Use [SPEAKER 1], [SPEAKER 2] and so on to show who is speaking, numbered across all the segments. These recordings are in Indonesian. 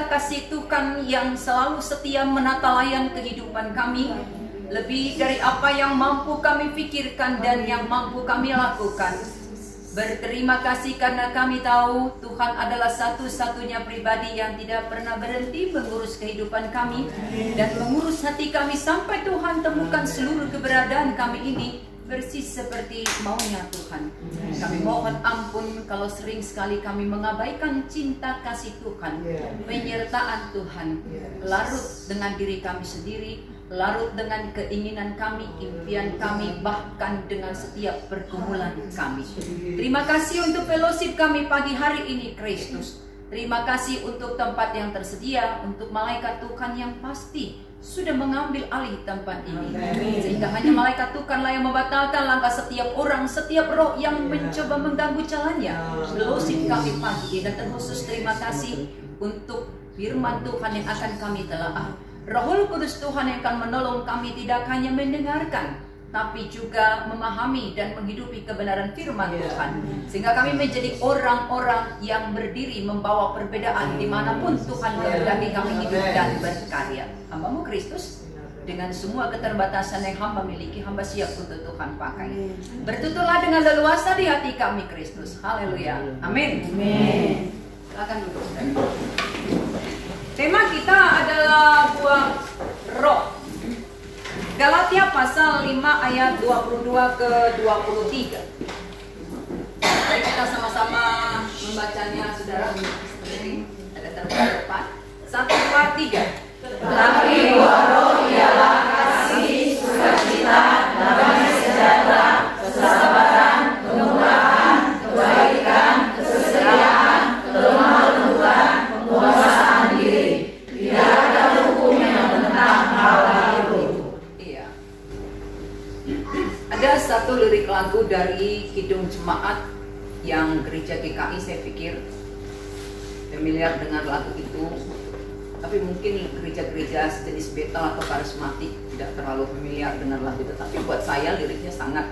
[SPEAKER 1] Kasih Tuhan yang selalu setia menata layan kehidupan kami, lebih dari apa yang mampu kami pikirkan dan yang mampu kami lakukan. Berterima kasih karena kami tahu Tuhan adalah satu-satunya pribadi yang tidak pernah berhenti mengurus kehidupan kami dan mengurus hati kami sampai Tuhan temukan seluruh keberadaan kami ini persis seperti maunya Tuhan. Kami mohon ampun kalau sering sekali kami mengabaikan cinta kasih Tuhan, penyertaan Tuhan, larut dengan diri kami sendiri, larut dengan keinginan kami, impian kami, bahkan dengan setiap pergumulan kami. Terima kasih untuk fellowship kami pagi hari ini, Kristus. Terima kasih untuk tempat yang tersedia, untuk malaikat Tuhan yang pasti sudah mengambil alih tempat ini, sehingga hanya malaikat Tuhanlah yang membatalkan langkah setiap orang, setiap roh yang mencoba mengganggu jalannya. Fellowship kami pagi ini, dan terkhusus terima kasih untuk firman Tuhan yang akan kami telaah. Roh Kudus Tuhan yang akan menolong kami tidak hanya mendengarkan, tapi juga memahami dan menghidupi kebenaran firman Tuhan, sehingga kami menjadi orang-orang yang berdiri membawa perbedaan dimanapun Tuhan kehendaki kami hidup dan berkarya. Hambamu Kristus, dengan semua keterbatasan yang hamba miliki, hamba siap untuk Tuhan pakai. Bertuturlah dengan leluasa di hati kami, Kristus. Haleluya. Amin. Silakan duduk. Tema kita adalah buah roh. Galatia pasal 5 ayat 22 ke 23. Mari kita sama-sama membacanya, saudara. Ada terdepan. 1, 2, 3.
[SPEAKER 2] Tetapi buah roh ialah kasih, sukacita, damai sejahtera, kesabaran, kemurahan, kebaikan, kesetiaan, kelemah lembutan, penguasaan diri. Tidak ada hukum yang menentang hal itu.
[SPEAKER 1] Ada satu lirik lagu dari Kidung Jemaat yang gereja GKI, saya pikir familiar dengan lagu itu, tapi mungkin gereja-gereja sejenis Betel atau karismatik tidak terlalu familiar dengan lagu itu. Tapi buat saya liriknya sangat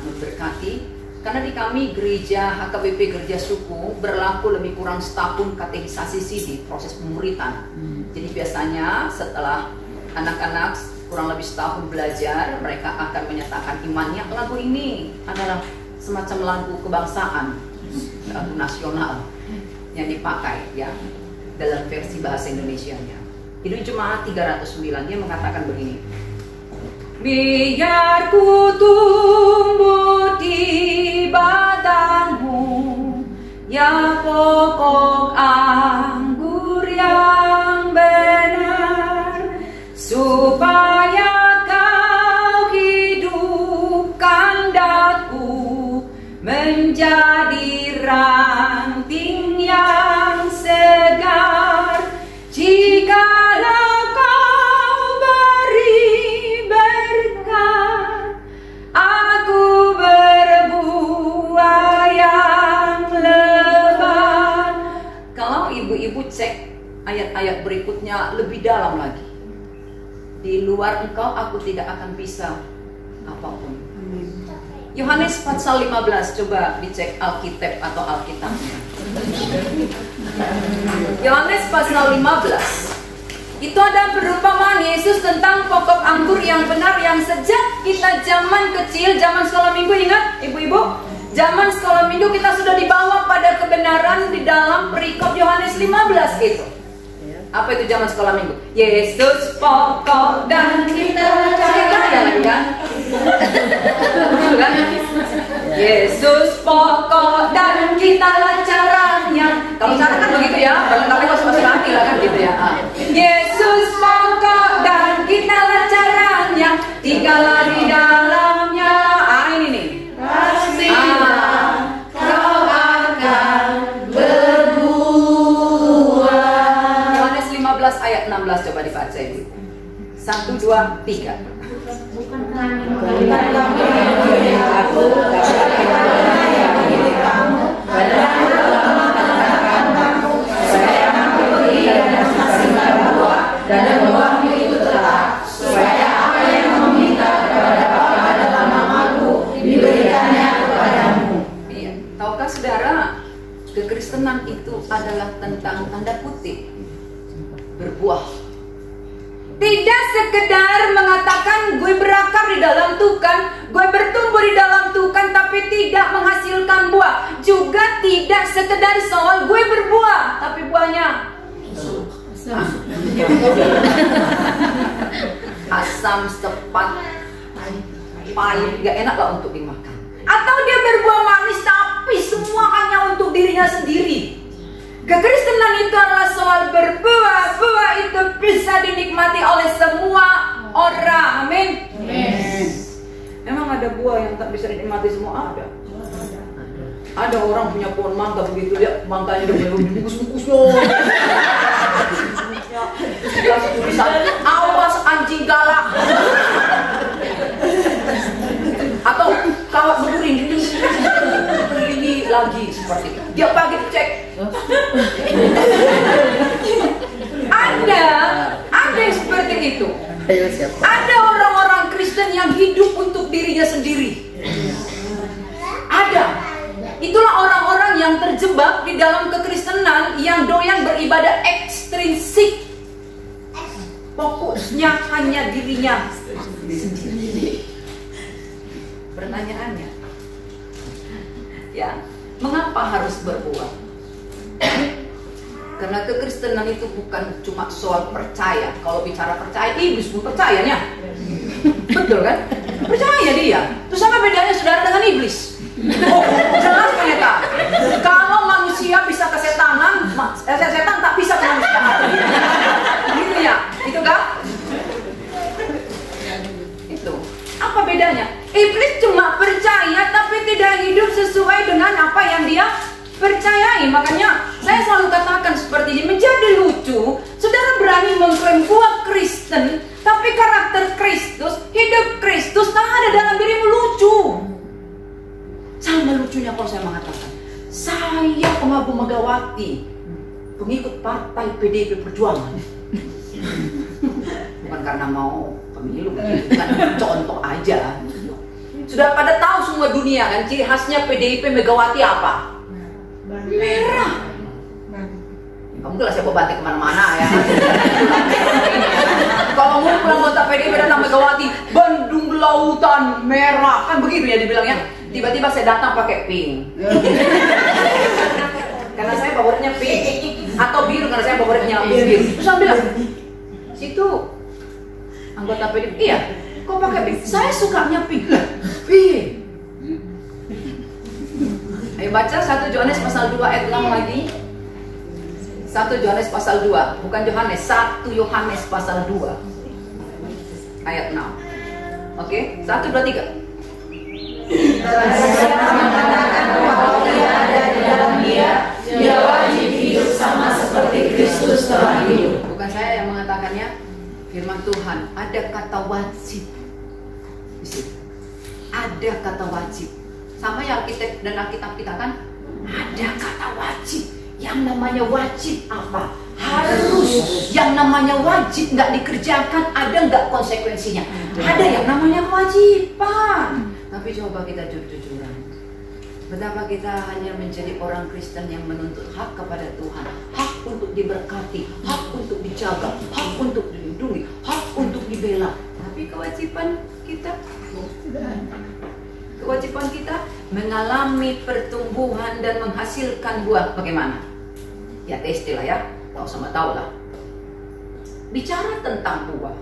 [SPEAKER 1] memberkati, karena di kami gereja HKBP Gereja Suku berlaku lebih kurang setahun katekisasi CD, proses pemuritan. Jadi biasanya setelah anak-anak kurang lebih setahun belajar, mereka akan menyatakan imannya. Lagu ini adalah semacam lagu kebangsaan, lagu nasional yang dipakai ya dalam versi bahasa Indonesianya. Kidung Jemaat 309, dia mengatakan begini: biar ku tumbuh di batangmu, ya pokok anggur yang benar, supaya kau hidupkan daku menjadi ranting yang segar. Jikalau kau beri berkat, aku berbuah yang lebat. Kalau ibu-ibu cek ayat-ayat berikutnya lebih dalam lagi, di luar engkau aku tidak akan bisa apapun. Yohanes pasal 15, coba dicek Alkitab atau Alkitabnya. Yohanes pasal 15. Itu ada perumpamaan Yesus tentang pokok anggur yang benar, yang sejak kita zaman kecil, zaman sekolah minggu, ingat ibu-ibu? Zaman sekolah minggu kita sudah dibawa pada kebenaran di dalam perikop Yohanes 15 itu. Apa itu zaman sekolah minggu? Yesus pokok dan kita lagi kan? Yesus pokok dan kitalah caranya. Kalau cara kan begitu ya, barangkali masuk hati lah kan gitu ya. Yesus pokok dan kitalah caranya, tinggallah di dalamnya. Ini nih.
[SPEAKER 2] Pastilah kau akan berbuah.
[SPEAKER 1] 14 ayat 16 coba dibaca Ibu. 1, 2, 3.
[SPEAKER 2] Bukan kami yang aku, tapi yang mendidik kamu, dan kamu, supaya kamu pergi dan menghasilkan buah, dan buahmu itu tetap, supaya apa yang kamu minta kepada Bapa dalam namaku diberikannya kepadamu.
[SPEAKER 1] Iya. Tahukah saudara, kekristenan itu adalah tentang tanda kutip berbuah. Tidak sekedar mengatakan gue berakar di dalam Tuhan, gue bertumbuh di dalam Tuhan, tapi tidak menghasilkan buah. Juga tidak sekedar soal gue berbuah, tapi buahnya asam, sepat, pahit, gak enak lah untuk dimakan. Atau dia berbuah manis, tapi semua hanya untuk dirinya sendiri. Kekristenan itu adalah soal berbuah. Buah itu bisa dinikmati oleh semua orang. Amin. Memang ada buah yang tak bisa dinikmati semua, ada. Ada orang punya pohon mangga, begitu lihat mangganya udah dibungkus-bungkusnya. Dikasih tulisan, awas anjing galak. Atau kawat berduri ini lagi seperti itu. Tiap pagi cek. Ada yang seperti itu. Ada orang-orang Kristen yang hidup untuk dirinya sendiri. Ada. Itulah orang-orang yang terjebak di dalam kekristenan yang doyan beribadah ekstrinsik. Fokusnya hanya dirinya sendiri. Pertanyaannya, ya, mengapa harus berbuah? Karena kekristenan itu bukan cuma soal percaya. Kalau bicara percaya, iblis pun percayanya. Betul kan? Percaya dia. Terus apa bedanya saudara dengan iblis? Oh, jelas ternyata. Kalau manusia bisa kesetanan, setan tak bisa ke manusia. Gitu ya? Itu kan? Itu. Apa bedanya? Iblis cuma percaya tapi tidak hidup sesuai dengan apa yang dia percayai. Makanya saya selalu katakan seperti ini, menjadi lucu saudara berani mengklaim buah Kristen tapi karakter Kristus, hidup Kristus tak ada dalam dirimu. Lucu. Sama lucunya kalau saya mengatakan saya pengagum Megawati, pengikut partai PDIP Perjuangan. Bukan karena mau pemilu, bukan, contoh aja. Sudah pada tahu semua dunia kan ciri khasnya PDIP Megawati apa? Merah. Kamu jelas ya banting kemana-mana ya. Kalau mau pulang anggota PDIP datang Megawati, Bandung Lautan Merah, kan begitu ya dibilangnya. Tiba-tiba saya datang pakai pink. Karena saya favoritnya pink. Atau biru karena saya favoritnya biru. Terus saya bilang, situ anggota PDIP, iya. Kok pakai pink? Saya sukanya pink. Pink. Ayo baca 1 Yohanes pasal 2 ayat 6 lagi. 1 Yohanes pasal 2, bukan Yohanes, 1 Yohanes pasal 2 ayat 6. Oke, 1, 2, 3.
[SPEAKER 2] Siapa mengatakan bahwa dia ada di dalam dia wajib hidup sama seperti Kristus telah hidup.
[SPEAKER 1] Bukan saya yang mengatakannya, firman Tuhan. Ada kata wajib di situ. Ada kata wajib. Sama yang Alkitab kita kan ada kata wajib. Yang namanya wajib apa? Harus. Yang namanya wajib nggak dikerjakan, ada nggak konsekuensinya? Ada yang namanya kewajiban. Tapi coba kita jujur-jujuran. Betapa kita hanya menjadi orang Kristen yang menuntut hak kepada Tuhan, hak untuk diberkati, hak untuk dijaga, hak untuk dilindungi, hak untuk dibela. Tapi kewajiban kita mengalami pertumbuhan dan menghasilkan buah. Bagaimana? Ya istilah ya, tahu sama tahu lah. Bicara tentang buah,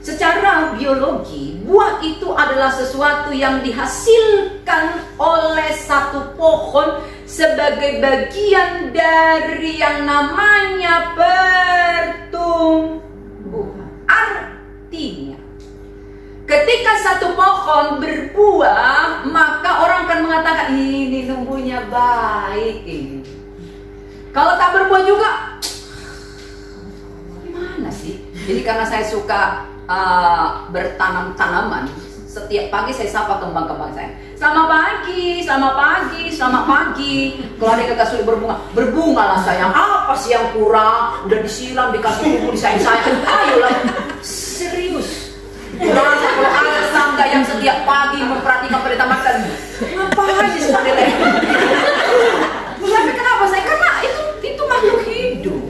[SPEAKER 1] secara biologi, buah itu adalah sesuatu yang dihasilkan oleh satu pohon sebagai bagian dari yang namanya pertumbuhan. Artinya, ketika satu pohon berbuah, maka orang akan mengatakan ini tumbuhnya baik ini. Kalau tak berbuah juga, gimana Jadi karena saya suka bertanam tanaman, setiap pagi saya sapa kembang-kembang saya. Selamat pagi, selamat pagi, selamat pagi. Kalau ada kakak sulit berbunga lah sayang. Apa sih yang kurang? Udah disiram, dikasih pupuk, disayang-sayang. Ayolah, serius. Kurang kalau ada sangga yang setiap pagi memperhatikan pendeta makan. Ngapain sih seperti itu? Tapi kenapa saya? Karena itu makhluk hidup.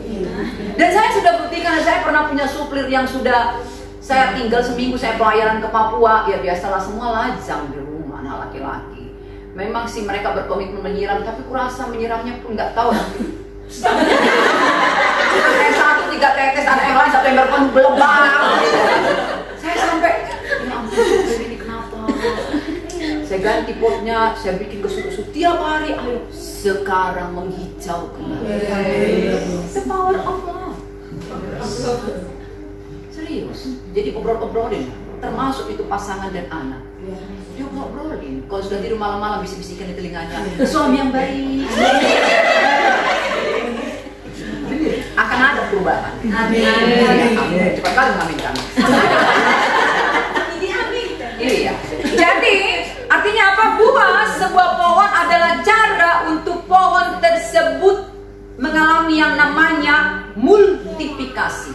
[SPEAKER 1] Dan saya sudah buktikan, saya pernah punya suplir yang sudah saya tinggal seminggu, saya pelayanan ke Papua. Ya biasalah, semua lajang di rumah, anak laki-laki. Memang sih mereka berkomitmen menyiram, tapi kurasa menyiramnya pun nggak tahu nanti. Yang satu 3 tetes, ada yang lain 1 ember penuh belebar. Saya sampai, ya ampun, suplir ini kenapa? Saya ganti potnya, saya bikin kesut-kesut tiap hari. Ayo, sekarang menghijau kembali. The power of love. Serius. Jadi obrolin, termasuk itu pasangan dan anak. Dia obrolin. Kalau sudah tidur malam-malam bisik-bisikan di telinganya, suami yang baik. Akan ada perubahan. Amin. Cepat kali mengaminkan. Iya. Jadi artinya apa? Buah sebuah pohon adalah cara untuk pohon tersebut mengalami yang namanya multiplikasi.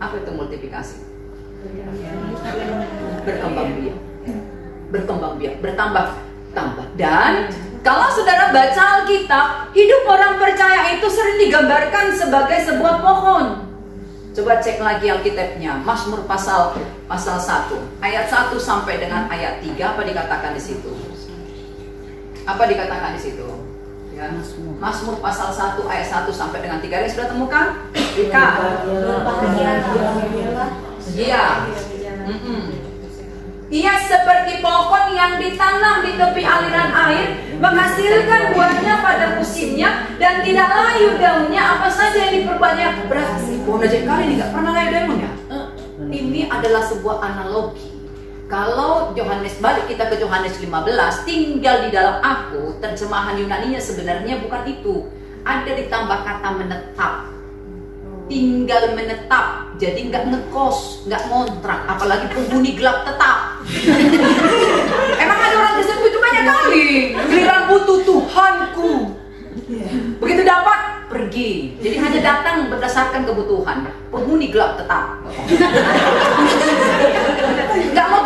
[SPEAKER 1] Apa itu multiplikasi? Berkembang biak, bertambah. Dan kalau saudara baca Alkitab, hidup orang percaya itu sering digambarkan sebagai sebuah pohon. Coba cek lagi Alkitabnya, Mazmur pasal 1, ayat 1 sampai dengan ayat 3, apa dikatakan di situ? Apa dikatakan di situ? Ya, Mazmur pasal 1 ayat 1 sampai dengan 3. Ada yang sudah temukan? Ika. Iya. Ia seperti pohon yang ditanam di tepi aliran air, menghasilkan buahnya pada musimnya dan tidak layu daunnya. Apa saja yang diperbanyak? Berarti pohon aja kali ini nggak pernah layu daunnya. Ini adalah sebuah analogi. Kalau Yohanes, balik kita ke Yohanes 15, tinggal di dalam aku, terjemahan Yunaninya sebenarnya bukan itu. Ada ditambah kata menetap. Tinggal menetap, jadi nggak ngekos, nggak ngontrak, apalagi penghuni gelap tetap. Emang ada orang tersebut itu banyak kali. Giliran butuh Tuhanku, begitu dapat pergi. Jadi hanya datang berdasarkan kebutuhan. Penghuni gelap tetap. Nggak mau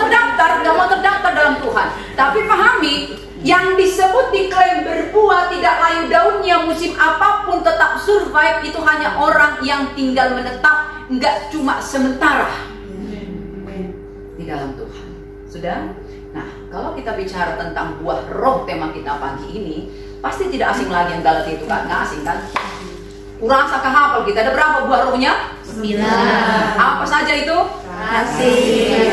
[SPEAKER 1] terdaftar dalam Tuhan. Tapi pahami, yang disebut diklaim berbuah tidak layu daunnya musim apapun tetap survive, itu hanya orang yang tinggal menetap, nggak cuma sementara di dalam Tuhan. Sudah? Nah, kalau kita bicara tentang buah roh, tema kita pagi ini pasti tidak asing lagi yang Galatia itu kan? Nggak asing kan? Kurasa hafal kita, ada berapa buah rohnya?
[SPEAKER 2] 9.
[SPEAKER 1] Apa saja itu?
[SPEAKER 2] Kasih,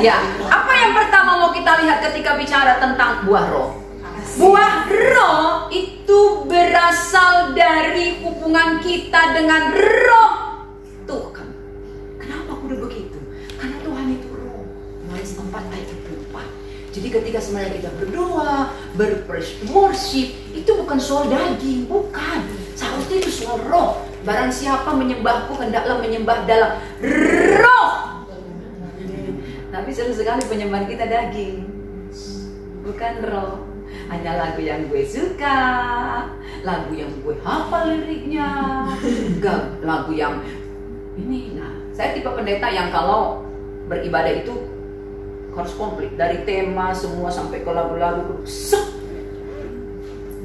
[SPEAKER 1] Ya. Apa yang pertama mau kita lihat ketika bicara tentang buah roh? Buah roh itu berasal dari hubungan kita dengan roh Tuhan. Kenapa kudu begitu? Karena Tuhan itu roh. Yohanes 4 ayat 24. Jadi ketika sebenarnya kita berdoa, berpraise worship, itu bukan soal daging, bukan. Seharusnya itu soal roh. Barang siapa menyembahku, hendaklah menyembah dalam roh. Tapi seru sekali penyembahan kita daging, bukan roh. Hanya lagu yang gue suka, lagu yang gue hafal liriknya, enggak lagu yang ini. Nah, saya tipe pendeta yang kalau beribadah itu harus komplit, dari tema semua sampai ke lagu-lagu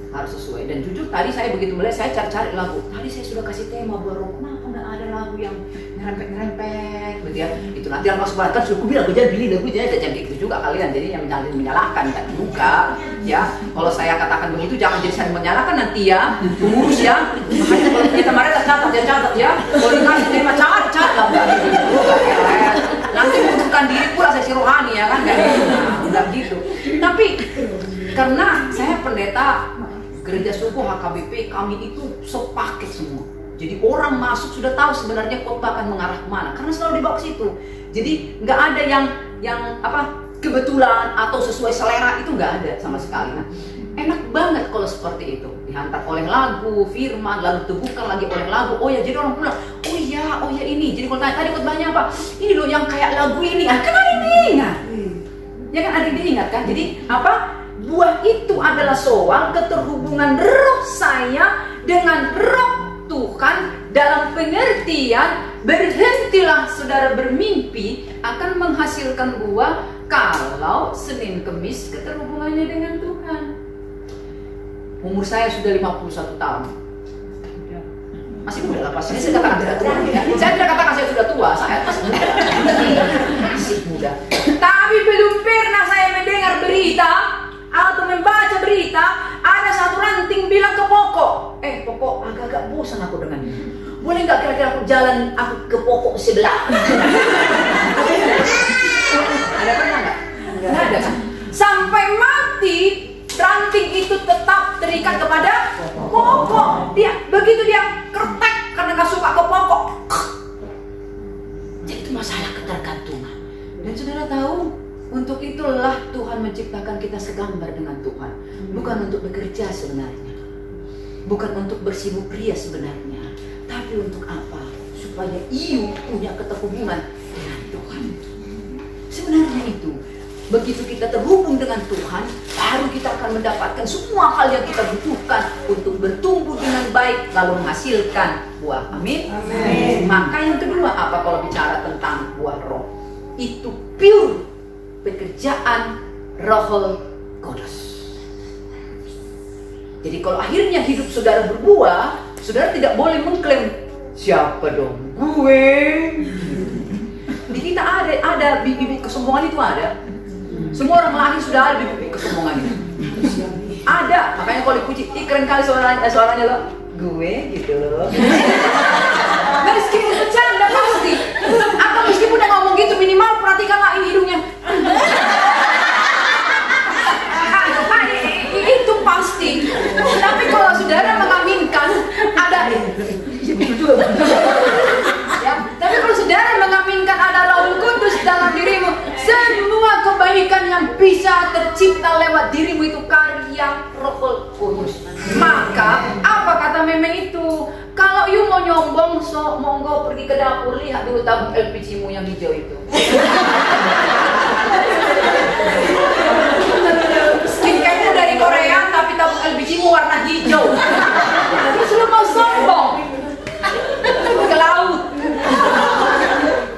[SPEAKER 1] harus sesuai. Dan jujur tadi saya begitu mulai saya cari-cari lagu. Tadi saya sudah kasih tema buah roh, kenapa nggak ada lagu yang ngerempet-ngerempet gitu ya? Itu nanti yang masuk kan sudah bilang jangan pilih lagu, jangan gitu juga kalian. Jadi yang menyalahkan kan juga ya. Kalau saya katakan begitu jangan jadi saya menyalahkan nanti ya pengurus ya. Makanya kalau kita kemarin catat ya. Kalau dikasih tema catat lah gitu. Nanti membutuhkan diri pula sesi rohani ya kan? Enggak gitu. Tapi karena saya pendeta gereja suku HKBP, kami itu sepaket semua. Jadi orang masuk sudah tahu sebenarnya khotbah akan mengarah kemana, karena selalu dibawa ke situ. Jadi nggak ada yang kebetulan atau sesuai selera, itu nggak ada sama sekali. Nah, enak banget kalau seperti itu, dihantar oleh lagu, firman, lalu teguhkan lagi oleh lagu. Oh ya, jadi orang pulang, oh ya ini. Jadi kalau tanya, tadi khotbahnya apa? Ini loh yang kayak lagu ini. Ah, kan ada yang diingat. Ya kan ada yang diingat kan? Jadi apa? Buah itu adalah soal keterhubungan roh saya dengan roh Tuhan, dalam pengertian berhentilah saudara bermimpi akan menghasilkan buah kalau Senin Kemis keterhubungannya dengan Tuhan. Umur saya sudah 51 tahun. Masih muda lah pasti. Saya katakan tidak tua. Ya. Saya tidak katakan saya sudah tua, saya masih muda. Masih muda. Tapi belum pernah saya mendengar berita atau membaca berita ada satu ranting bilang ke pokok, pokok agak-agak bosan aku dengan ini. Boleh nggak kira-kira aku jalan ke pokok sebelah? Ada pernah nggak? Nggak ada kan? Sampai mati ranting itu tetap terikat kepada pokok. Begitu dia kertek karena nggak suka ke pokok. Jadi itu masalah ketergantungan. Dan saudara tahu, untuk itulah Tuhan menciptakan kita segambar dengan Tuhan. Bukan untuk bekerja sebenarnya, bukan untuk bersibuk ria sebenarnya, tapi untuk apa? Supaya Iu punya keterhubungan dengan Tuhan. Sebenarnya itu, begitu kita terhubung dengan Tuhan, baru kita akan mendapatkan semua hal yang kita butuhkan untuk bertumbuh dengan baik, lalu menghasilkan buah. Amin. Amin. Maka yang kedua apa kalau bicara tentang buah roh? Itu pure pekerjaan Roh Kudus. Jadi kalau akhirnya hidup saudara berbuah, saudara tidak boleh mengklaim, siapa dong? Gue. Di kita ada bibit kesombongan itu ada. Semua orang lahir sudah ada bibit kesombongan itu. Ada, makanya kalau dipuji, keren kali suaranya loh. Gue gitu loh. Meskipun bercanda pasti, atau meskipun udah ngomong gitu, minimal perhatikanlah ini hidungnya. Itu pasti. Tapi kalau saudara mengaminkan ada ya, tapi kalau saudara mengaminkan ada Roh Kudus dalam dirimu, semua kebaikan yang bisa tercipta lewat dirimu itu karya Roh Kudus. Maka apa kata Memeng itu? Kalau you mau nyombong, so monggo pergi ke dapur, lihat dulu tabung LPG-mu yang hijau itu. Skincare-mu dari Korea, tapi tabung LPG-mu warna hijau. Terus lu mau sombong ke laut.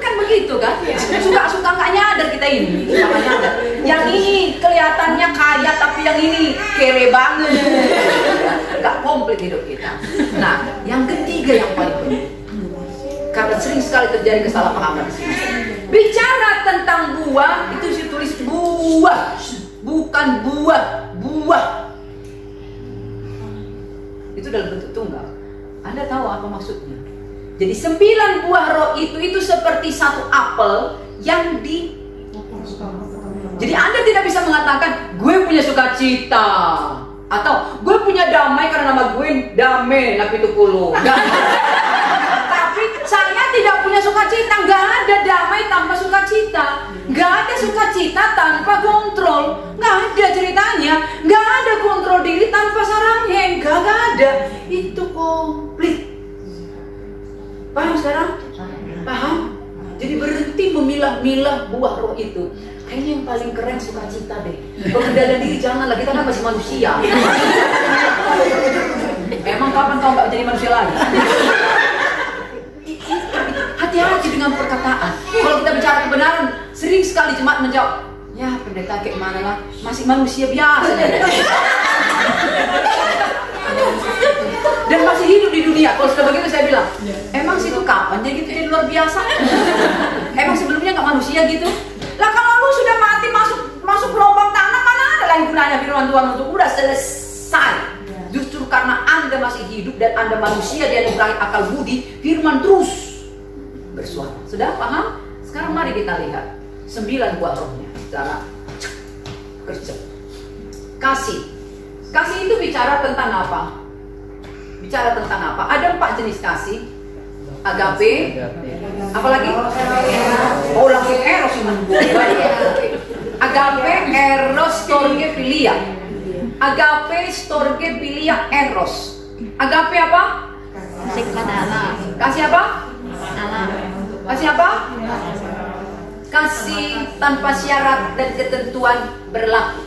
[SPEAKER 1] Kan begitu kan? Suka-suka nggak nyadar kita ini. Nggak nyadar. Yang ini kelihatannya kaya, tapi yang ini kere banget. Nggak komplit hidup kita. Nah, yang ketiga yang paling penting, karena sering sekali terjadi kesalahpahaman di sini. Bicara tentang buah, itu ditulis buah, bukan buah. Itu dalam bentuk tunggal. Anda tahu apa maksudnya? Jadi 9 buah roh itu seperti satu apel yang di. Jadi Anda tidak bisa mengatakan gue punya sukacita atau gue punya damai karena nama gue Damai Napitupulu. Tapi saya tidak punya sukacita. Nggak ada damai tanpa sukacita. Nggak ada sukacita tanpa kontrol. Nggak ada ceritanya. Nggak ada kontrol diri tanpa saranghe. Nggak ada. Itu komplit. Paham sekarang? Paham? Jadi berhenti memilah-milah buah roh itu. Ini yang paling keren sukacita deh. Pengendalian diri janganlah, kita kan masih manusia. Emang kapan kau nggak jadi manusia lagi? Hati-hati dengan perkataan. Kalau kita bicara kebenaran, sering sekali jemaat menjawab, ya pendeta kayak mana lah, masih manusia biasa. Dan masih hidup di dunia. Kalau sudah begitu saya bilang, emang situ kapan jadi gitu, jadi luar biasa? Emang sebelumnya nggak manusia gitu? Lah kalau lu sudah mati masuk lubang tanah, mana ada lagi gunanya firman Tuhan untuk udah selesai. Justru karena Anda masih hidup dan Anda manusia dia dianugerahi akal budi, firman terus bersuara. Sudah paham? Sekarang mari kita lihat 9 buah rohnya secara kerja. Kasih. Kasih itu bicara tentang apa? Bicara tentang apa? Ada 4 jenis kasih. Agape, apalagi? Oh, langsung eros. Agape, eros, storge, philia. Agape, storge, philia, eros. Agape apa?
[SPEAKER 2] Kasih kepada Allah.
[SPEAKER 1] Kasih apa?
[SPEAKER 2] Allah.
[SPEAKER 1] Kasih apa? Kasih tanpa syarat dan ketentuan berlaku.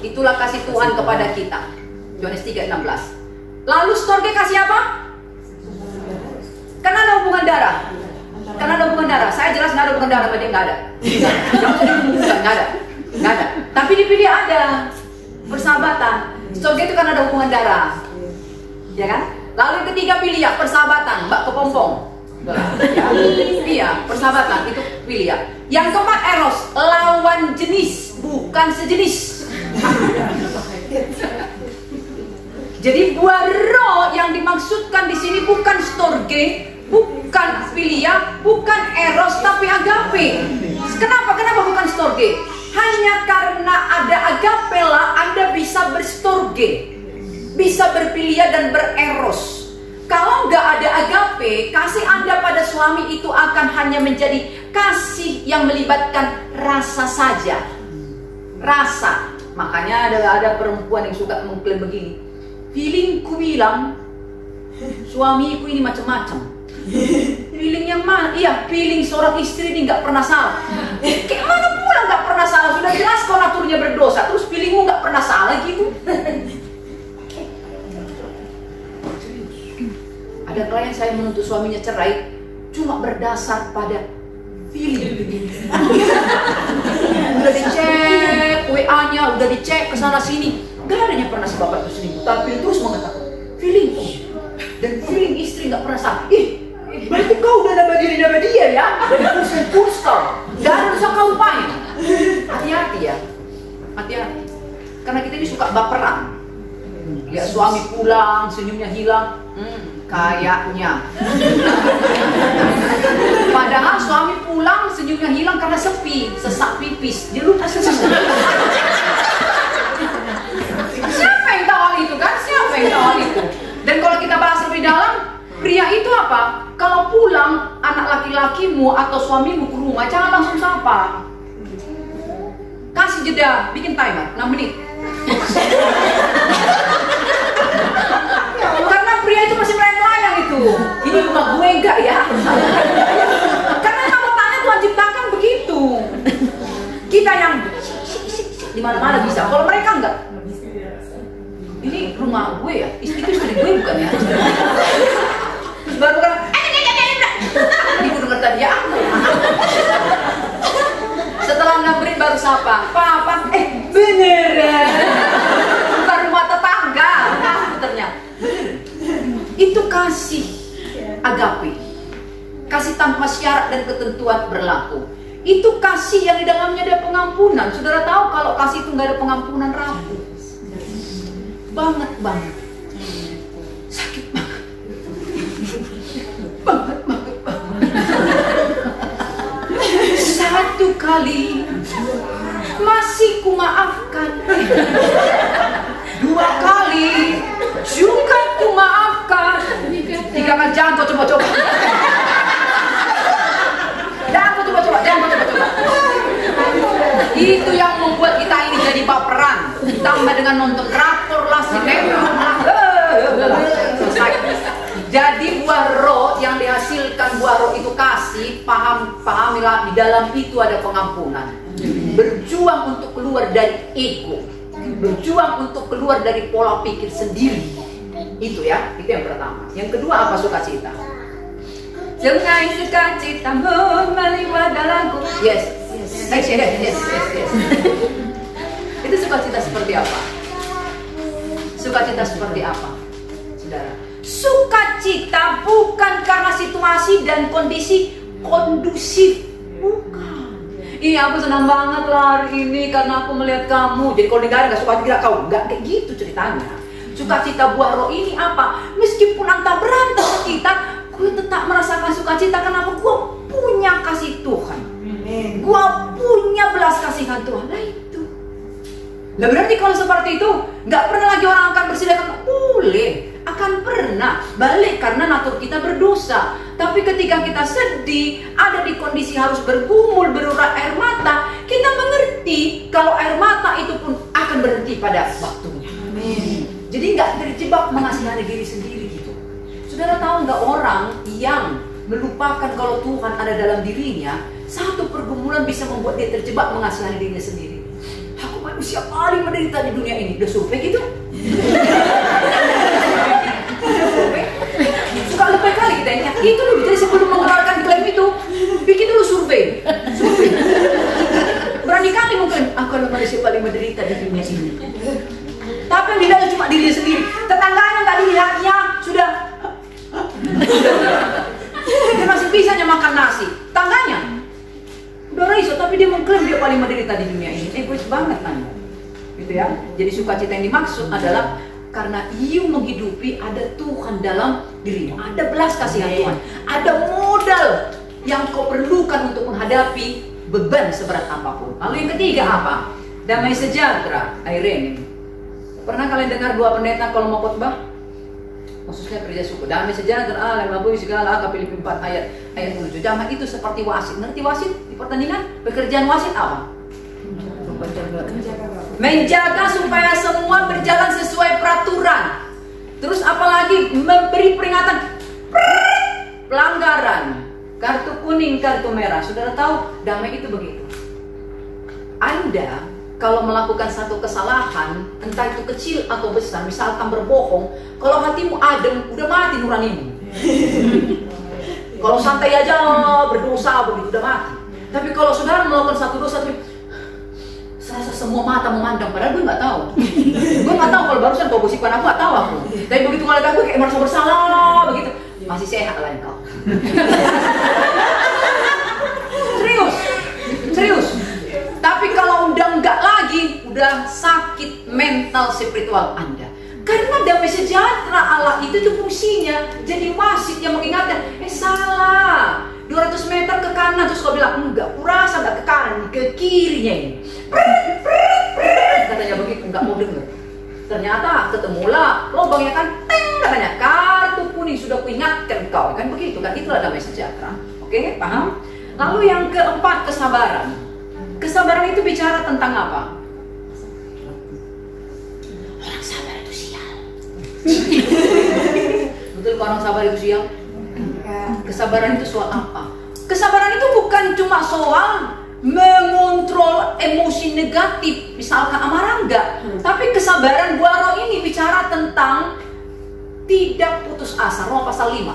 [SPEAKER 1] Itulah kasih Tuhan kepada kita. Yohanes 3:16. Lalu storge kasih apa? Karena ada hubungan darah. Karena ada hubungan darah. Saya jelas nggak ada hubungan darah sama dia, nggak ada. Nggak ada. Tapi di Philia ada persahabatan. Storge itu kan ada hubungan darah, ya kan? Lalu yang ketiga Philia, persahabatan, mbak kepompong. Iya, persahabatan itu Philia. Yang keempat eros, lawan jenis, bukan sejenis. Jadi buah roh yang dimaksudkan di sini bukan storge, bukan philia, bukan eros, tapi agape. Kenapa bukan storge? Hanya karena ada agape lah Anda bisa berstorge, bisa berphilia dan bereros. Kalau nggak ada agape, kasih Anda pada suami itu akan hanya menjadi kasih yang melibatkan rasa saja. Rasa. Makanya ada perempuan yang suka mengklaim begini. Feelingku bilang suamiku ini macam-macam. Feeling yang mana? Iya, feeling seorang istri ini nggak pernah salah. Kayak mana pula nggak pernah salah? Sudah jelas kau naturnya berdosa, terus feelingmu nggak pernah salah gitu. Ada klien saya menuntut suaminya cerai cuma berdasar pada feeling. Udah dicek WA-nya, udah dicek kesana sini, gak adanya pernah si bapak itu selingkuh. Tapi terus mengatakan feeling, dan feeling istri gak pernah salah. Berarti kau udah dapat diri sama dia ya? Dari kursus kau, gak ada dosa kau upain. Hati-hati ya, hati-hati. Karena kita ini suka baperan. Lihat suami pulang, senyumnya hilang. Kayaknya. Padahal suami pulang senyumnya hilang karena sepi, sesak pipis. Dia lupa sesak. Siapa yang tahu hal itu kan? Siapa yang tahu hal itu? Dan kalau kita bahas lebih dalam, pria itu apa? Kalau pulang anak laki-lakimu atau suamimu ke rumah, jangan langsung sapa. Kasih jeda, bikin timer 6 menit. Karena pria itu masih melayang-layang itu. Ini rumah gue enggak ya? Karena memang otaknya Tuhan ciptakan begitu. Kita yang di mana-mana bisa. Kalau mereka enggak. Ini rumah gue ya? Itu istri gue bukan ya? Terus baru kan ibu dengar tadi ya aku. Setelah 6 menit baru sapa. Papa, beneran. Bukan rumah tetangga. Ternyata itu kasih agape, kasih tanpa syarat dan ketentuan berlaku. Itu kasih yang di dalamnya ada pengampunan. Saudara tahu kalau kasih itu nggak ada pengampunan, rapuh banget, sakit banget. Satu kali masih kumaafkan, 2 kali juga kumaafkan, 3 kali jangan kau coba-coba. Itu yang membuat kita ini jadi baperan. Ditambah dengan nonton drakor lah, sinetron lah. Selesai. Jadi buah roh yang dihasilkan buah roh itu kasih, pahamilah di dalam itu ada pengampunan. Berjuang untuk keluar dari ego. Berjuang untuk keluar dari pola pikir sendiri. Itu ya, itu yang pertama. Yang kedua apa? Sukacita. Dengan sukacitamu melimpah dalamku. Yes. Itu sukacita seperti apa? Sukacita seperti apa, saudara? Sukacita bukan karena situasi dan kondisi kondusif, bukan. Iya, aku senang banget lah hari ini karena aku melihat kamu. Jadi kalau negara nggak suka tidak kau, nggak kayak gitu ceritanya. Sukacita buah roh ini apa? Meskipun anta berantem kita, gue tetap merasakan sukacita. Kenapa? Gue punya kasih Tuhan. Gue punya belas kasihan Tuhan. Nah itu. Nah berarti kalau seperti itu, nggak pernah lagi orang akan bersilakan. Boleh, akan pernah balik karena natur kita berdosa. Tapi ketika kita sedih, ada di kondisi harus bergumul, berurat air mata, kita mengerti berhenti kalau air mata itu pun akan berhenti pada waktunya. Jadi nggak terjebak mengasihani diri sendiri gitu. Saudara tahu nggak orang yang melupakan kalau Tuhan ada dalam dirinya, satu pergumulan bisa membuat dia terjebak mengasihani dirinya sendiri. Aku manusia paling menderita di dunia ini. Udah survei gitu? Suka lupa kali kita ingat. Itu dulu, jadi sebelum mengeluarkan klaim itu, bikin dulu survei. Berani kali mengklaim, aku adalah manusia paling menderita di dunia ini. Tapi yang dilihat cuma diri sendiri. Tetangganya nggak dilihatnya, sudah. Dia masih bisa makan nasi. Tangganya udah raiso, tapi dia mengklaim dia paling menderita di dunia ini. Egois banget Anda, gitu ya. Jadi sukacita yang dimaksud adalah karena you menghidupi ada Tuhan dalam dirimu, ada belas kasihan Tuhan, ada modal yang kau perlukan untuk menghadapi beban seberat apapun. Lalu yang ketiga apa? Damai sejahtera. Irene, pernah kalian dengar dua pendeta kalau mau khotbah? Khususnya gereja suku, damai sejahtera, lemah bui segala, Filipi 4 ayat 7. Damai itu seperti wasit. Ngerti wasit di pertandingan? Pekerjaan wasit apa? Menjaga supaya semua berjalan sesuai peraturan. Terus apalagi memberi peringatan pelanggaran, kartu kuning, kartu merah. Saudara tahu damai itu begitu. Anda kalau melakukan satu kesalahan, entah itu kecil atau besar, misalkan berbohong, kalau hatimu adem, udah mati nuranimu. Kalau santai aja berdosa begitu, udah mati. Tapi kalau saudara melakukan satu dosa, serasa semua mata memandang, padahal gue nggak tahu. Gue nggak tahu kalau barusan kau gosipkan aku, nggak tahu aku. Tapi begitu ngeliat aku kayak merasa bersalah begitu. Masih sehat lah engkau. Serius. Tapi kalau udah enggak lagi, udah sakit mental spiritual Anda. Karena damai sejahtera Allah itu tuh fungsinya jadi wasit yang mengingatkan, salah. 200 meter ke kanan, terus kau bilang, enggak, kurasa enggak ke kanan, ke kirinya ini. Katanya begitu, enggak mau dengar. Ternyata ketemulah lubangnya kan, katanya kartu kuning sudah kuingatkan kau, kan begitu kan? Itulah damai sejahtera. Oke, paham? Lalu yang keempat, kesabaran. Kesabaran itu bicara tentang apa? Orang sabar itu sial. Betul orang sabar itu sial? Kesabaran itu soal apa? Kesabaran itu bukan cuma soal mengontrol emosi negatif, misalkan amarah, enggak. Tapi kesabaran buah roh ini bicara tentang tidak putus asa. Roma pasal 5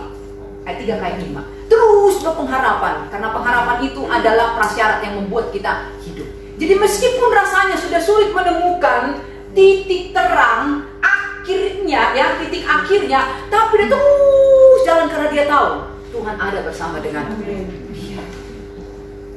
[SPEAKER 1] ayat 3 ayat 5. Terus berpengharapan, karena pengharapan itu adalah prasyarat yang membuat kita hidup. Jadi meskipun rasanya sudah sulit menemukan titik terang akhirnya, ya titik akhirnya, tapi dia terus jalan karena dia tahu Tuhan ada bersama dengan dia.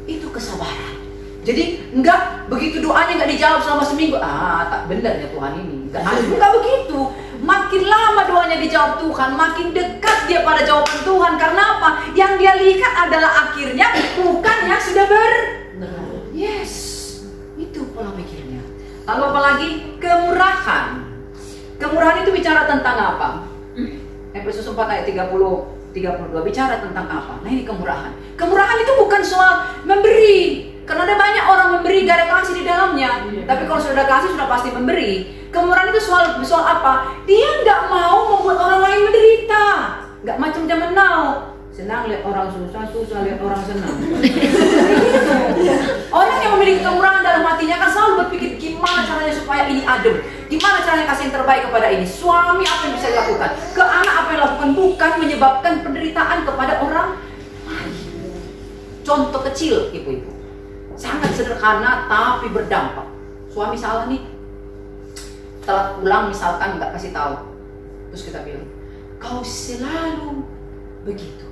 [SPEAKER 1] Itu kesabaran. Jadi enggak begitu doanya enggak dijawab selama seminggu. Tak benar ya Tuhan ini. Enggak begitu. Makin lama doanya dijawab Tuhan, makin dekat dia pada jawaban Tuhan. Karena apa? Yang dia lihat adalah akhirnya, bukan yang sudah Yes, itu pola pikirnya. Lalu apalagi kemurahan. Kemurahan itu bicara tentang apa? Efesus 4 ayat 30-32 bicara tentang apa? Nah ini kemurahan. Kemurahan itu bukan soal memberi. Karena ada banyak orang memberi gak ada kasih di dalamnya. Tapi kalau sudah kasih sudah pasti memberi. Kemurahan itu soal apa? Dia nggak mau membuat orang lain menderita. Nggak macam zaman now. Senang lihat orang susah, susah lihat orang senang. Orang yang memiliki kemurahan dalam hatinya kan selalu berpikir gimana caranya supaya ini adem. Gimana caranya kasih yang terbaik kepada ini. Suami apa yang bisa dilakukan? Ke anak apa yang dilakukan? Bukan menyebabkan penderitaan kepada orang lain. Contoh kecil ibu-ibu. Sangat sederhana tapi berdampak. Suami salah nih, telat pulang misalkan nggak kasih tahu, terus kita bilang kau selalu begitu,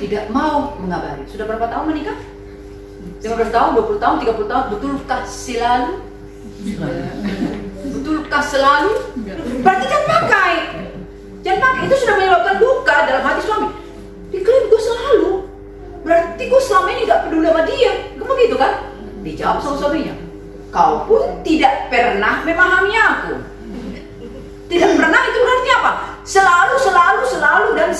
[SPEAKER 1] tidak mau mengabari. Sudah berapa tahun menikah? 15 tahun, 20 tahun, 30 tahun. Betulkah selalu? Betulkah selalu? Berarti jangan pakai. Itu sudah menyebabkan duka dalam hati suami. Diklaim gue selalu, berarti gue selama ini gak peduli sama dia. Kamu gitu kan? Dijawab sama suaminya, kau pun tidak pernah memahami aku. Tidak pernah itu berarti apa? Selalu dan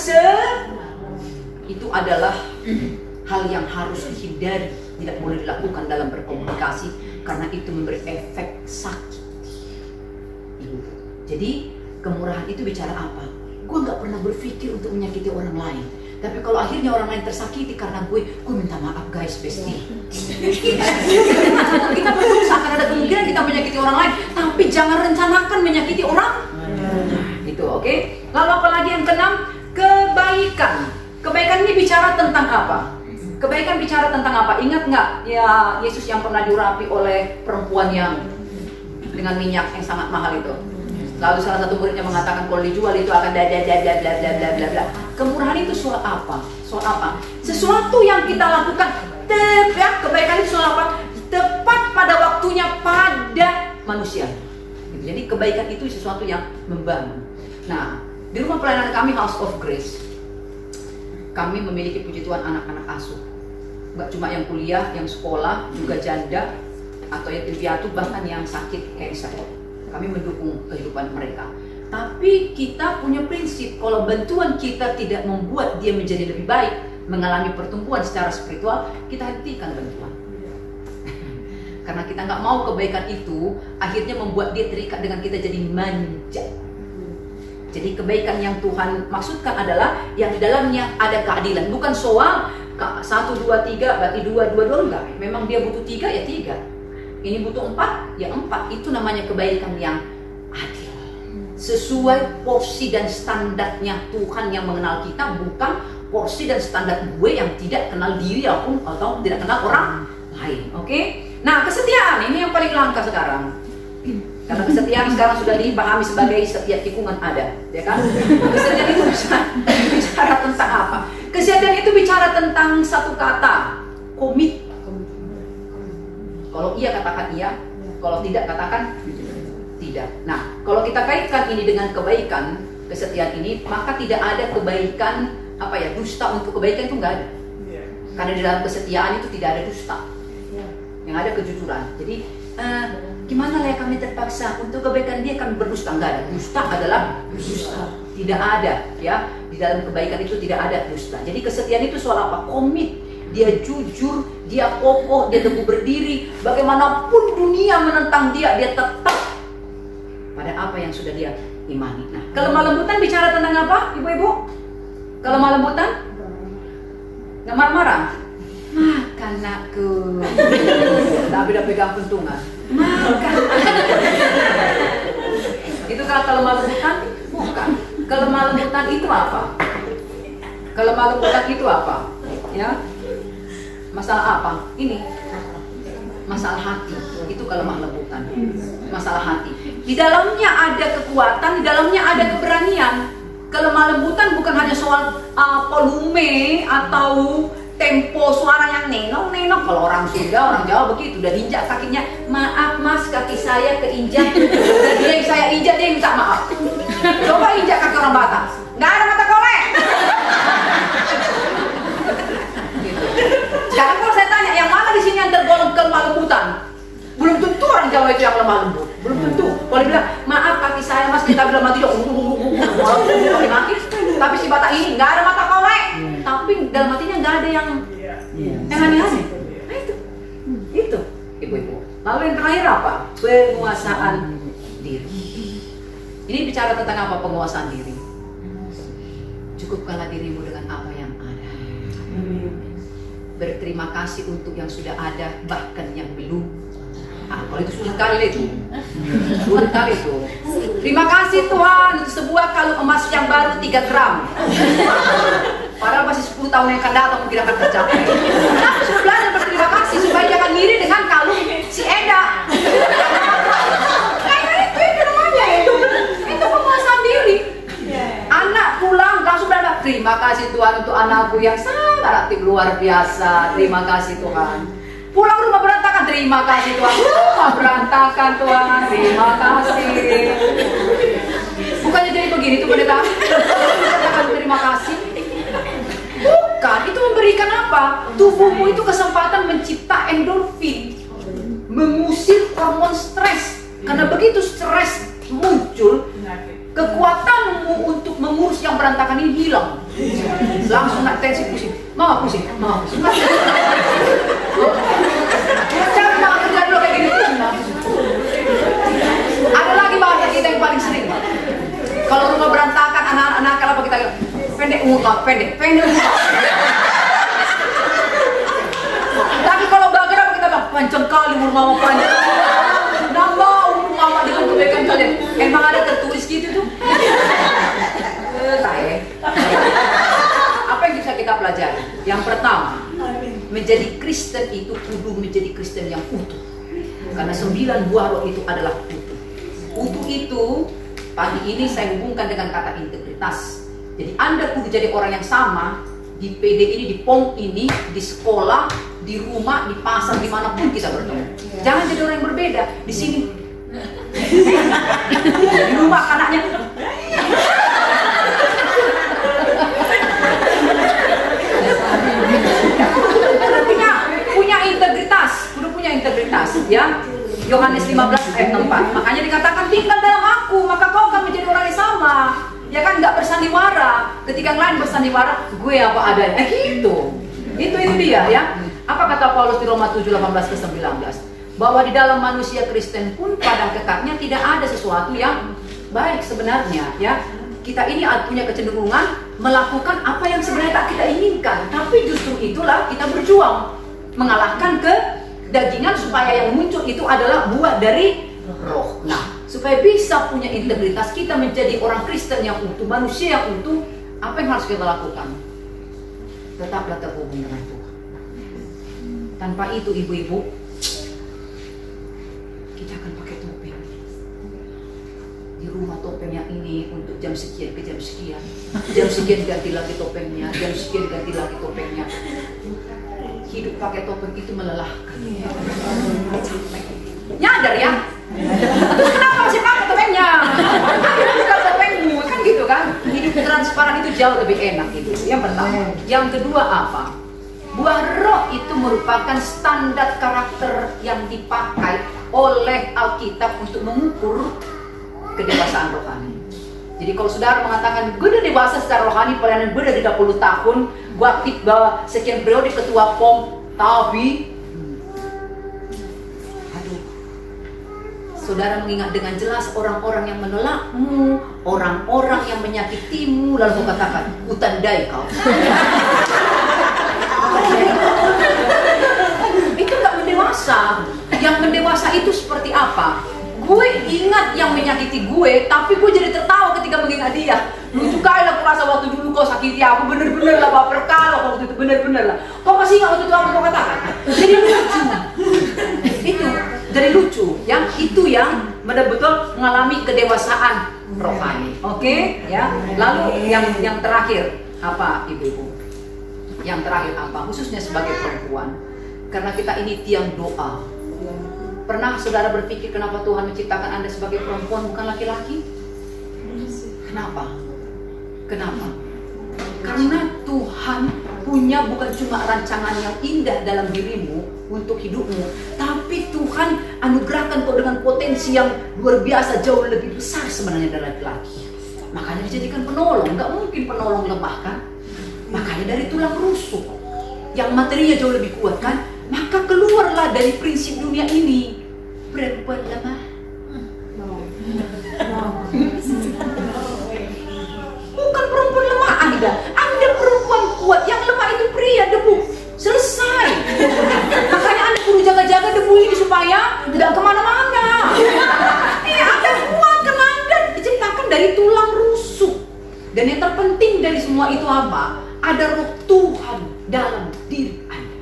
[SPEAKER 1] itu adalah hal yang harus dihindari. Tidak boleh dilakukan dalam berkomunikasi karena itu memberi efek sakit. Jadi kemurahan itu bicara apa? Gue nggak pernah berpikir untuk menyakiti orang lain. Tapi kalau akhirnya orang lain tersakiti karena gue minta maaf guys, bestie. Kita berusaha akan ada kemungkinan kita menyakiti orang lain, tapi jangan rencanakan menyakiti orang. Itu oke. Lalu apa lagi yang keenam? Kebaikan. Kebaikan ini bicara tentang apa? Kebaikan bicara tentang apa? Ingat nggak ya Yesus yang pernah diurapi oleh perempuan yang dengan minyak yang sangat mahal itu? Lalu salah satu muridnya mengatakan kalau dijual itu akan bla bla bla bla bla bla bla bla. Kemurahan itu soal apa? Soal apa? Sesuatu yang kita lakukan kebaikan itu soal apa? Tepat pada waktunya pada manusia. Jadi kebaikan itu sesuatu yang membangun. Nah, di rumah pelayanan kami House of Grace, kami memiliki puji Tuhan anak-anak asuh. Nggak cuma yang kuliah, yang sekolah, juga janda atau yatim piatu, bahkan yang sakit cancer. Kami mendukung kehidupan mereka. Tapi kita punya prinsip, kalau bantuan kita tidak membuat dia menjadi lebih baik, mengalami pertumbuhan secara spiritual, kita hentikan bantuan. Karena kita nggak mau kebaikan itu akhirnya membuat dia terikat dengan kita jadi manja. Jadi kebaikan yang Tuhan maksudkan adalah yang di dalamnya ada keadilan, bukan soal 1, 2, 3 berarti 2, 2, 2 enggak. Memang dia butuh 3 ya 3. Ini butuh 4, ya 4. Itu namanya kebaikan yang adil. Sesuai porsi dan standarnya Tuhan yang mengenal kita, bukan porsi dan standar gue yang tidak kenal diri atau tidak kenal orang lain. Oke? Nah, kesetiaan ini yang paling langka sekarang. Karena kesetiaan sekarang sudah dipahami sebagai setiap tikungan ada, ya kan? Kesetiaan itu bicara tentang apa? Kesetiaan itu bicara tentang satu kata, komit. Kalau iya katakan iya, kalau tidak katakan tidak. Nah, kalau kita kaitkan ini dengan kebaikan, kesetiaan ini, maka tidak ada kebaikan dusta untuk kebaikan itu nggak ada. Karena di dalam kesetiaan itu tidak ada dusta, yang ada kejujuran. Jadi gimana lah ya kami terpaksa untuk kebaikan dia kami berdusta, nggak ada. Dusta adalah dusta, tidak ada ya. Di dalam kebaikan itu tidak ada dusta. Jadi kesetiaan itu soal apa? Komit. Dia jujur, dia kokoh, dia teguh berdiri. Bagaimanapun dunia menentang dia, dia tetap pada apa yang sudah dia imani. Nah, kelemah lembutan bicara tentang apa, ibu-ibu? Kelemah lembutan? Nggak marah-marah? Makan nakku. Tapi udah pegang pentungan. Makan. Itu kalau kelemah lembutan? Bukan. Kelemah lembutan itu apa? Kelemah lembutan itu apa? Ya. Masalah apa? Ini masalah hati. Itu kelemah lembutan. Masalah hati. Di dalamnya ada kekuatan, di dalamnya ada keberanian. Kelemah lembutan bukan hanya soal volume atau tempo suara yang nenong. Kalau orang Sunda, orang Jawa begitu, udah diinjak kakinya. Maaf mas, kaki saya keinjak. Udah dia yang saya injak, dia yang minta maaf. Coba injak kaki orang Batak, nggak ada mata kolek. Sekarang kalau saya tanya, yang mana di sini yang tergolong kelemah lembutan? Belum tentu orang Jawa itu yang lemah lembut. Belum tentu. Kalau dibilang, maaf kaki saya mas, kita bilang mati dong. Tapi si Batak ini nggak ada mata kolek. Tapi dalam hatinya nggak ada yang aneh-aneh. Nah itu ibu-ibu. Lalu yang terakhir apa? Penguasaan diri. Ini bicara tentang apa penguasaan diri? Cukupkanlah dirimu dengan apa yang ada. Berterima kasih untuk yang sudah ada, bahkan yang belum. Kalau itu sulit kali itu. Sulit kali itu. Terima kasih Tuhan untuk sebuah kalung emas yang baru 3 gram. Padahal masih 10 tahun yang akan datang mungkin akan tercapai. Kenapa sudah belajar berterima kasih supaya jangan ngiri dengan kalung si Eda. Itu namanya itu penguasaan diri. Anak pulang langsung berkata, terima kasih Tuhan untuk anakku yang sangat aktif luar biasa. Terima kasih Tuhan. Pulang rumah berantakan, terima kasih Tuhan. Rumah berantakan Tuhan, terima kasih. Bukannya jadi begini tuh pendeta. Terima kasih. Bukan, itu memberikan apa? Tubuhmu itu kesempatan mencipta endorfin, mengusir hormon stres. Karena begitu stres muncul, kekuatanmu untuk mengurus yang berantakan ini hilang. Langsung naik tensi, pusing. Mama pusing. umur mama pendek. Tapi kalau bergerak kita bilang panjang kali umur mama panjang. Nambah umur mama dengan kebaikan kalian. Emang ada tertulis gitu tuh? Apa yang bisa kita pelajari? Yang pertama, menjadi Kristen itu kudu menjadi Kristen yang utuh. Karena 9 buah roh itu adalah utuh. Utuh itu pagi ini saya hubungkan dengan kata integritas. Jadi Anda kudu jadi orang yang sama di PD ini, di POM ini, di sekolah, di rumah, di pasar, dimanapun kita bertemu. Jangan jadi orang yang berbeda. Di sini, di rumah anaknya. Punya integritas, kudu punya integritas, ya. Yohanes 15 ayat 4. Makanya dikatakan tinggal dalam aku, maka kau akan menjadi orang yang sama. Ya kan, nggak bersandiwara. Ketika yang lain bersandiwara, gue apa adanya. Gitu. Itu dia, ya. Apa kata Paulus di Roma 7:18-19? Bahwa di dalam manusia Kristen pun pada kekatnya tidak ada sesuatu yang baik sebenarnya, ya. Kita ini punya kecenderungan melakukan apa yang sebenarnya tak kita inginkan, tapi justru itulah kita berjuang mengalahkan kedagingan supaya yang muncul itu adalah buah dari roh. Nah, supaya bisa punya integritas, kita menjadi orang Kristen yang utuh, manusia yang utuh, apa yang harus kita lakukan? Tetaplah terhubung dengan Tuhan. Tanpa itu, ibu-ibu, kita akan pakai topeng. Di rumah topeng yang ini untuk jam sekian ke jam sekian. Jam sekian ganti lagi topengnya, jam sekian ganti lagi topengnya. Hidup pakai topeng itu melelahkan. Capek. Nyadar ya? Terus kenapa masih pakai topengnya? Bukan topengmu, kan gitu kan? Hidup transparan itu jauh lebih enak gitu. Yang pertama. Yang kedua apa? Buah roh itu merupakan standar karakter yang dipakai oleh Alkitab untuk mengukur kedewasaan rohani. Jadi kalau saudara mengatakan gue udah dewasa secara rohani, pelayanan gue udah 30 tahun, gue aktif bahwa sekian periode ketua POM, tapi saudara mengingat dengan jelas orang-orang yang menolakmu, orang-orang yang menyakitimu, lalu kau katakan, utandai kau. Itu gak mendewasa. Yang mendewasa itu seperti apa? Gue ingat yang menyakiti gue, tapi gue jadi tertawa ketika mengingat dia. Lucu kali lah, aku rasa waktu dulu kau sakiti aku, bener-bener lah, baper kali waktu itu, bener-bener lah. Kau masih ingat waktu itu apa kau katakan? Jadi lucu. Itu dari lucu, yang itu yang benar-benar mengalami kedewasaan rohani. Oke, ya. Lalu yang terakhir apa, ibu-ibu? Yang terakhir apa? Khususnya sebagai perempuan, karena kita ini tiang doa. Pernah saudara berpikir kenapa Tuhan menciptakan Anda sebagai perempuan bukan laki-laki? Kenapa? Kenapa? Karena Tuhan punya bukan cuma rancangan yang indah dalam dirimu untuk hidupmu, tapi Tuhan anugerahkan kau dengan potensi yang luar biasa, jauh lebih besar sebenarnya dari laki-laki. Makanya dijadikan penolong. Nggak mungkin penolong lemah kan? Makanya dari tulang rusuk yang materinya jauh lebih kuat kan? Maka keluarlah dari prinsip dunia ini, perempuan lemah. Bukan perempuan lemah Anda perempuan kuat. Yang lemah itu pria, debu. Selesai. Makanya Anda perlu jaga-jaga debu ini supaya tidak kemana-mana. Anda kuat karena Anda diciptakan dari tulang rusuk. Dan yang terpenting dari semua itu apa? Ada roh Tuhan dalam diri Anda.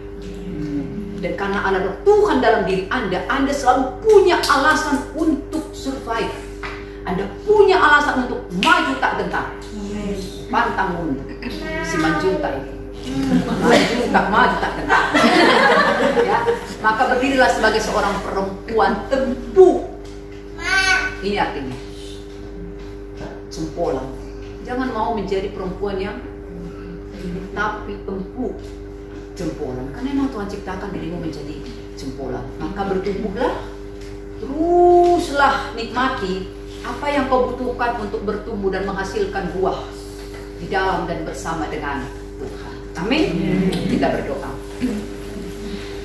[SPEAKER 1] Dan karena ada roh Tuhan dalam diri Anda selalu punya alasan untuk survive. Anda punya alasan untuk maju tak gentar. Pantang mundur. Si manjunta itu. Maju tak gentar. Ya. Maka berdirilah sebagai seorang perempuan teguh. Ini artinya jempolan. Jangan mau menjadi perempuan yang tapi empuk. Jempolan, karena memang Tuhan ciptakan dirimu menjadi jempolan. Maka bertumbuhlah, teruslah nikmati apa yang kau butuhkan untuk bertumbuh dan menghasilkan buah di dalam dan bersama dengan Tuhan. Amin. Kita berdoa.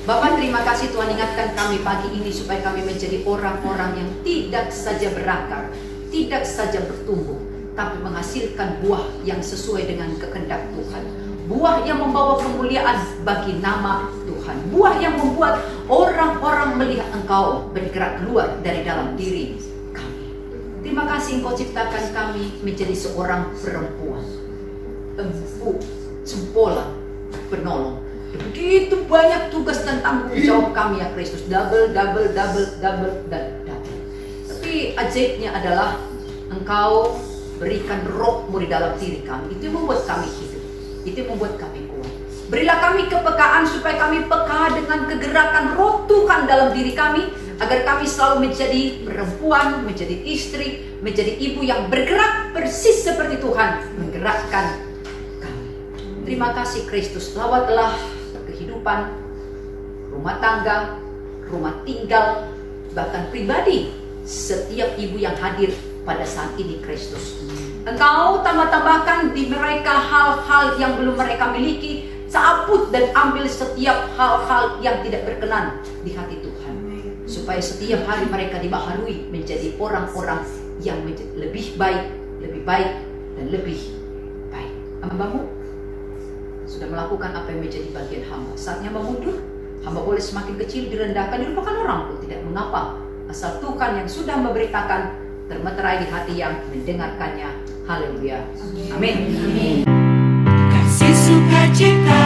[SPEAKER 1] Bapak, terima kasih Tuhan ingatkan kami pagi ini supaya kami menjadi orang-orang yang tidak saja berakar, tidak saja bertumbuh, tapi menghasilkan buah yang sesuai dengan kehendak Tuhan. Buah yang membawa kemuliaan bagi nama Tuhan. Buah yang membuat orang-orang melihat Engkau bergerak keluar dari dalam diri kami. Terima kasih Engkau ciptakan kami menjadi seorang perempuan empuk, sempola, penolong. Begitu banyak tugas dan tanggung jawab kami ya Kristus. Double. Tapi ajaibnya adalah Engkau berikan roh-Mu di dalam diri kami. Itu yang membuat kami hidup. Itu yang membuat kami kuat. Berilah kami kepekaan supaya kami peka dengan kegerakan roh Tuhan dalam diri kami, agar kami selalu menjadi perempuan, menjadi istri, menjadi ibu yang bergerak persis seperti Tuhan menggerakkan kami. Terima kasih Kristus. Lawatlah kehidupan, rumah tangga, rumah tinggal, bahkan pribadi setiap ibu yang hadir pada saat ini Kristus. Engkau tambah-tambahkan di mereka hal-hal yang belum mereka miliki. Cabut dan ambil setiap hal-hal yang tidak berkenan di hati Tuhan, supaya setiap hari mereka dibaharui menjadi orang-orang yang lebih baik dan lebih baik. Hamba-Mu sudah melakukan apa yang menjadi bagian hamba. Saatnya mundur. Hamba boleh semakin kecil, direndahkan, dilupakan orang pun tidak mengapa, asal Tuhan yang sudah memberitakan termeterai di hati yang mendengarkannya. Haleluya. Amin.
[SPEAKER 2] Kasih sukacita